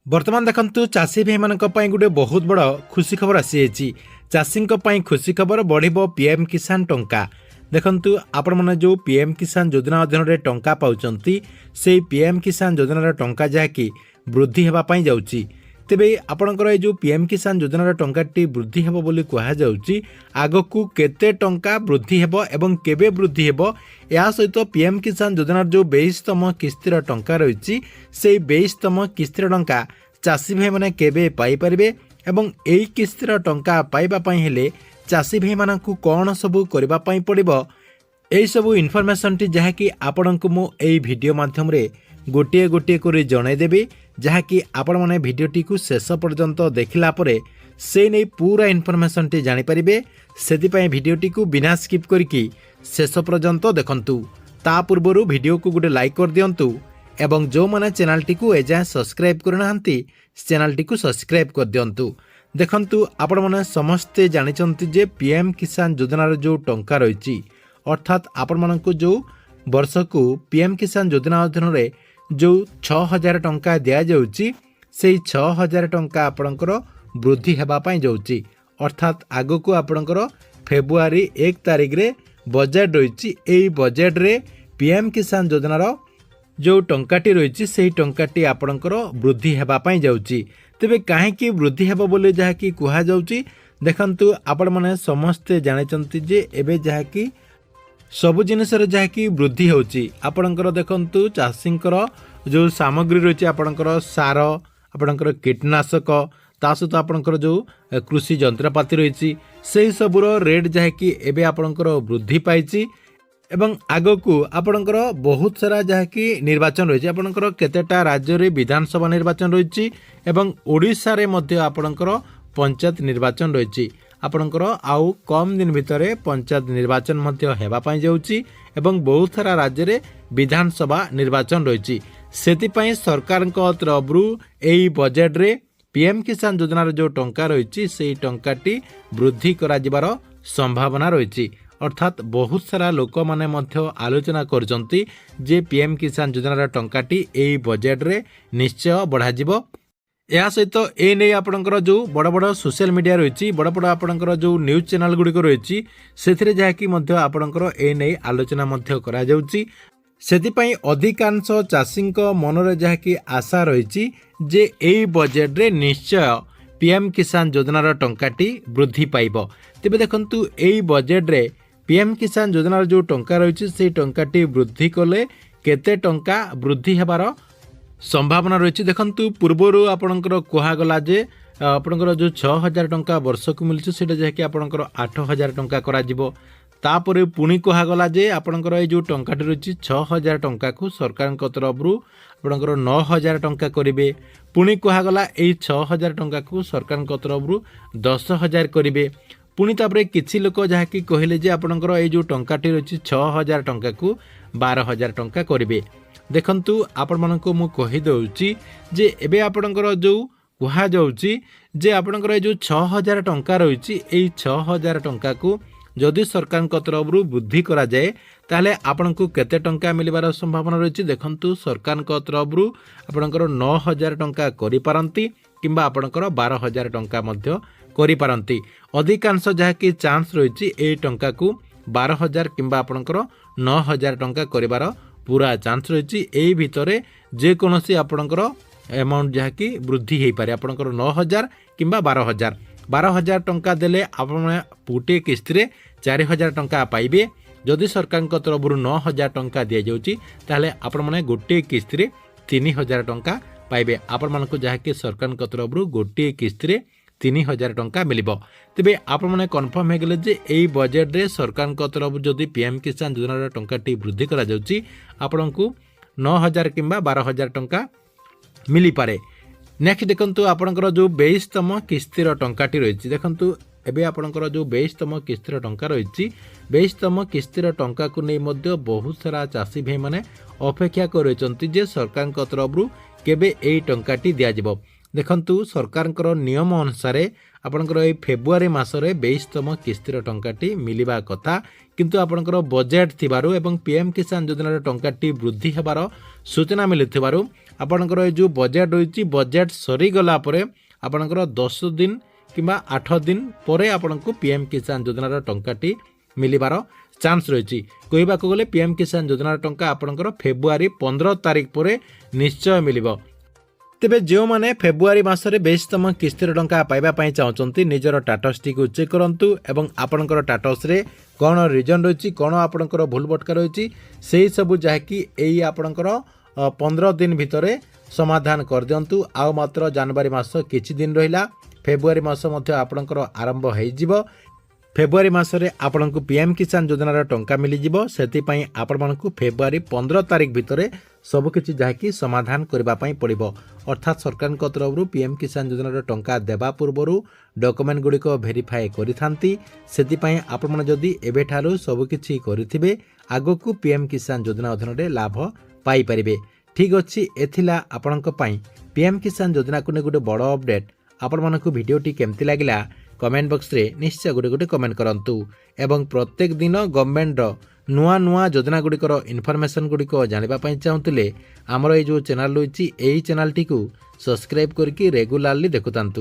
बर्तमान देखंतु चाषी भाई मानक पई गुटे बहुत बड़ खुशी खबर आसी चाषी खुशी खबर बढ़िबो पीएम किसान टंका। देखंतु आपण माने जो पीएम किसान योजना अधीन रे टंका पाउचंती से पीएम किसान योजना टंका जहाँकि वृद्धि हेबा पई जाउची। तेबे आपणकर जो पीएम किसान योजना टंकाटी वृद्धि हेबो बोली कहा जाउची। आगकू केते टंका वृद्धि हेबो एवं केबे वृद्धि हेबो या सहित पीएम किसान योजना जो 22तम किस्तिर टंका रही से 22तम किस्तिर टंका चाषी भाई माने केबे पाई परिबे एवं एई किस्तिर टंका पाइबा पई हेले चाषी भाई मानकू कौन सबू करबा पई पड़िबो एई सबू इनफॉरमेशन टी जहाँकि आपणको मु एई वीडियो माध्यम रे गोटे गोटे कर जणाई देबी जहाँकि आपण माने वीडियोटी को शेष पर्यंत देखला परे से नहीं पूरा इनफॉरमेशन टी जानि परिबे। सेति पई वीडियोटी को बिना स्किप करके शेष पर्यंत देखंतु। ता पूर्वरु वीडियो को गोटे लाइक कर दियंतु एवं जो माने चैनल टी को एजा सब्सक्राइब करनाहांती चैनल टी को सब्सक्राइब कर दियंतु। देखंतु आपण माने समस्ते जानिचंती जे पीएम किसान योजना जो टंका रही अर्थात आपण मानकू जो वर्ष को पीएम किसान योजना अधीन रे जो 6000 टंका दिया जाउची से 6000 टंका आपणकर वृद्धि हेबा पई जाउची। अर्थात आगो को आपणकर फेब्रुआरी 1 तारिख रे बजेट रही एई बजेट रे पीएम किसान योजना जो टंकाटी रही से टंकाटी आपणकर वृद्धि हेबा पई जाउची। तेबे काहेकि वृद्धि हेबो बोले जहाँकि कहा जाउची देखंतु आपण माने समस्ते जानिचंती जे एबे जहाँकि सबु जिनिस जहाँकि वृद्धि होची आपणकर देखंतु चाषींकर जो सामग्री रही आपणकर सार आपणकर कीटनाशक ता सहित आपणकर जो कृषि जंत्रपाति रही से सबुर रेट जहाँकि एबे आपणकर वृद्धि पाइची एवं आगकू आपणकर बहुत सारा जहाँकि निर्वाचन रही आपणकर केतेटा राज्य रे विधानसभा निर्वाचन रही एवं ओडिशा रे मध्य आपणकर पंचायत निर्वाचन रही आपणकर आउ कम दिन भितर पंचायत निर्वाचन मध्य हेबा पई जाउची एवं बहुत सारा राज्य रे विधानसभा निर्वाचन रही सेतिपई सरकार तरफरु एई बजेट रे पीएम किसान योजना जो टंका रही से टंकाटी वृद्धि करा जिबार संभावना रही। अर्थात बहुत सारा लोक माने मध्य आलोचना करजंती जे पीएम किसान योजना टंकाटी एई बजेट रे निश्चय बढ़ा जिवो। या सहित ए नहीं आपणकर जो बड़ बड़ सोशल मीडिया रही बड़ बड़ आपणकर जो न्यूज चैनल गुड़िक रही से जहाँकि आपणकर ए नहीं आलोचना मध्य करा जाउची। सेतिपई अधिकांश चाषी मनरे जहाँकि आशा रही जे एई बजेट रे निश्चय पीएम किसान योजना टंकाटी वृद्धि पाइब। तेबे देखंतु एई बजेट रे पीएम किसान योजना जो टंका रही से टंकाटी वृद्धि कले केते टंका वृद्धि हेबार संभावना रही। देखंतु पूर्वरु आपणकर कहगला जे आपणकर जो 6000 टंका वर्ष को मिलছে सेटा जहाँकि आपणकर 8000 टंका करा जिवो। तापरे पुणी कहगला जे आपणकर ए जो टंकाटी रही 6000 टंका को सरकार तरफरु आपणकर 9000 टंका करिवे। पुणी कहगला ए 6000 टंका को सरकार तरफरु 10000 करिवे। पुणी तापरे किछि लोक जहाँकि कहले जे आपणकर ए जो टंकाटी रही 6000 टंका को 12000 टंका करिवे। देखंतु आपण मानको मु कहि दउची जे एबे आपणकर जो कहा जाउची जे आपणकर जो 6000 टंका रही एई 6000 टंका को जदि सरकार तरफरु वृद्धि करा जाए ताहले आपनको केते टंका मिलबार संभावना रही। देखंतु सरकार तरफरु आपणकर 9000 टंका करि पारंती किंबा आपणकर 12000 टंका मध्य करि पारंती। अधिकांश जहाँकि चांस रही एई टंका को 12000 किंबा आपणकर 9000 टंका करिबार पूरा चांस रही। एई भितरे जे कोनोसी आपणकर अमाउंट जहाँकि वृद्धि हो पारे आपणकर 9000 किंबा 12000 टंका देले आपण गोटे किस्त रे 4000 टंका पाइबे। जदि सरकार तरफरु 9000 टंका दिया जाउची ताहले आपण माने गोटे किस्त रे 3000 टंका पाइबे। आपण मानको जहाँकि सरकार तरफरु गोटे किस्त रे 3000 टंका मिलिबो। तेबे आपण माने कन्फर्म हो गले जे एई बजेट रे सरकार तरफ जदि पीएम किसान योजना टंकाटी वृद्धि करा जाउची आपणको 9000 किंबा 12000 टंका मिली पारे। नेक्स्ट देखंतु आपणकर जो 22तम किस्तिर टंकाटी रही देखंतु एबे आपणकर जो 22तम किस्तिर टंका रही 22तम किस्तिर टंका को नहीं मध्य बहुत सारा चाषी भाई माने अपेक्षा करचंती जे सरकार तरफरु केबे एई टंकाटी दिया जिवो। ଦେଖନ୍ତୁ ସରକାରଙ୍କର ନିୟମ ଅନୁସାରେ ଆପଣଙ୍କର ଏଇ ଫେବୃଆରୀ ମାସରେ 22ତମ କିସ୍ତିର ଟଙ୍କାଟି ମିଳିବା କଥା, କିନ୍ତୁ ଆପଣଙ୍କର ବଜେଟ୍ ଥିବାରୁ ଏବଂ ପିଏମ୍ କିଷାନ ଯୋଜନାର ଟଙ୍କାଟି ବୃଦ୍ଧି ହେବାର ସୂଚନା ମିଳିଥିବାରୁ ଆପଣଙ୍କର ଏ ଯେଉଁ ବଜେଟ୍ ରହିଛି, ବଜେଟ୍ ସରିଗଲା ପରେ ଆପଣଙ୍କର 10 ଦିନ କିମ୍ବା 8 ଦିନ ପରେ ଆପଣଙ୍କୁ ପିଏମ୍ କିଷାନ ଯୋଜନାର ଟଙ୍କାଟି ମିଳିବାର ଚାନ୍ସ ରହିଛି। କହିବାକୁ ଗଲେ ପିଏମ୍ କିଷାନ ଯୋଜନାର ଟଙ୍କା ଆପଣଙ୍କର ଫେବୃଆରୀ 15 ତାରିଖ ପରେ ନିଶ୍ଚୟ ମିଳିବ। ତେବେ ଯେଉଁମାନେ ଫେବୃଆରୀ ମାସରେ 22ତମ କିସ୍ତିର ଟଙ୍କା ପାଇବା ପାଇଁ ଚାହୁଁଛନ୍ତି, ନିଜର ଟାଟସଟିକୁ ଚେକ୍ କରନ୍ତୁ ଏବଂ ଆପଣଙ୍କର ଟାଟସରେ କ'ଣ ରିଜନ୍ ରହିଛି, କ'ଣ ଆପଣଙ୍କର ଭୁଲ ଭଟକା ରହିଛି, ସେହି ସବୁ ଯାହାକି ଏଇ ଆପଣଙ୍କର 15 ଦିନ ଭିତରେ ସମାଧାନ କରିଦିଅନ୍ତୁ। ଆଉ ମାତ୍ର ଜାନୁଆରୀ ମାସ କିଛି ଦିନ ରହିଲା, ଫେବୃଆରୀ ମାସ ମଧ୍ୟ ଆପଣଙ୍କର ଆରମ୍ଭ ହୋଇଯିବ। ଫେବୃଆରୀ ମାସରେ ଆପଣଙ୍କୁ ପିଏମ୍ କିଷାନ ଯୋଜନାର ଟଙ୍କା ମିଳିଯିବ। ସେଥିପାଇଁ ଆପଣମାନଙ୍କୁ ଫେବୃଆରୀ 15 ତାରିଖ ଭିତରେ ସବୁକିଛି ଯାହାକି ସମାଧାନ କରିବା ପାଇଁ ପଡ଼ିବ। ଅର୍ଥାତ୍ ସରକାରଙ୍କ ତରଫରୁ ପିଏମ୍ କିଷାନ ଯୋଜନାର ଟଙ୍କା ଦେବା ପୂର୍ବରୁ ଡକୁମେଣ୍ଟ ଗୁଡ଼ିକ ଭେରିଫାଏ କରିଥାନ୍ତି। ସେଥିପାଇଁ ଆପଣମାନେ ଯଦି ଏବେଠାରୁ ସବୁକିଛି କରିଥିବେ, ଆଗକୁ ପିଏମ୍ କିଷାନ ଯୋଜନା ଅଧୀନରେ ଲାଭ ପାଇପାରିବେ। ଠିକ୍ ଅଛି, ଏଥିଲା ଆପଣଙ୍କ ପାଇଁ ପିଏମ୍ କିଷାନ ଯୋଜନାକୁ ନେଇ ଗୋଟେ ବଡ଼ ଅପଡେଟ୍। ଆପଣମାନଙ୍କୁ ଭିଡ଼ିଓଟି କେମିତି ଲାଗିଲା କମେଣ୍ଟ ବକ୍ସରେ ନିଶ୍ଚୟ ଗୋଟେ କମେଣ୍ଟ କରନ୍ତୁ ଏବଂ ପ୍ରତ୍ୟେକ ଦିନ ଗଭର୍ଣ୍ଣମେଣ୍ଟର ନୂଆ ଯୋଜନା ଗୁଡ଼ିକର ଇନଫର୍ମେସନ୍ ଗୁଡ଼ିକ ଜାଣିବା ପାଇଁ ଚାହୁଁଥିଲେ ଆମର ଏଇ ଯେଉଁ ଚ୍ୟାନେଲ୍ ରହିଛି, ଏହି ଚ୍ୟାନେଲ୍ଟିକୁ ସବସ୍କ୍ରାଇବ୍ କରିକି ରେଗୁଲାରଲି ଦେଖୁଥାନ୍ତୁ।